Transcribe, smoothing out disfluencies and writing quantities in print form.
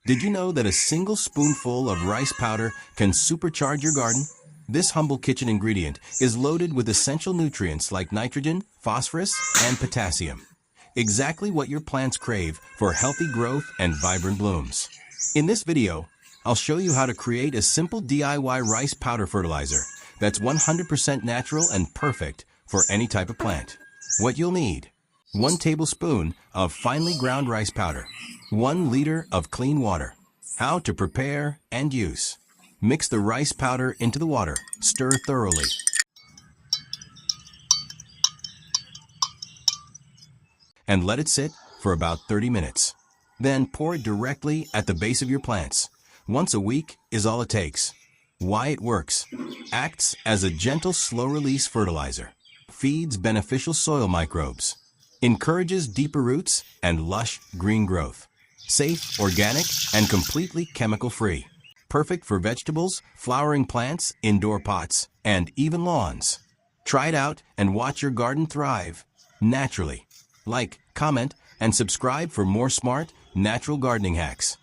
Did you know that a single spoonful of rice powder can supercharge your garden? This humble kitchen ingredient is loaded with essential nutrients like nitrogen, phosphorus, and potassium. Exactly what your plants crave for healthy growth and vibrant blooms. In this video, I'll show you how to create a simple DIY rice powder fertilizer that's 100% natural and perfect for any type of plant. What you'll need: 1 tablespoon of finely ground rice powder, 1 liter of clean water. How to prepare and use: mix the rice powder into the water, stir thoroughly. And let it sit for about 30 minutes. Then pour it directly at the base of your plants. Once a week is all it takes. Why it works: acts as a gentle, slow-release fertilizer, feeds beneficial soil microbes, encourages deeper roots and lush green growth, safe, organic, and completely chemical-free, perfect for vegetables, flowering plants, indoor pots, and even lawns. Try it out and watch your garden thrive naturally. Like, comment, and subscribe for more smart, natural gardening hacks.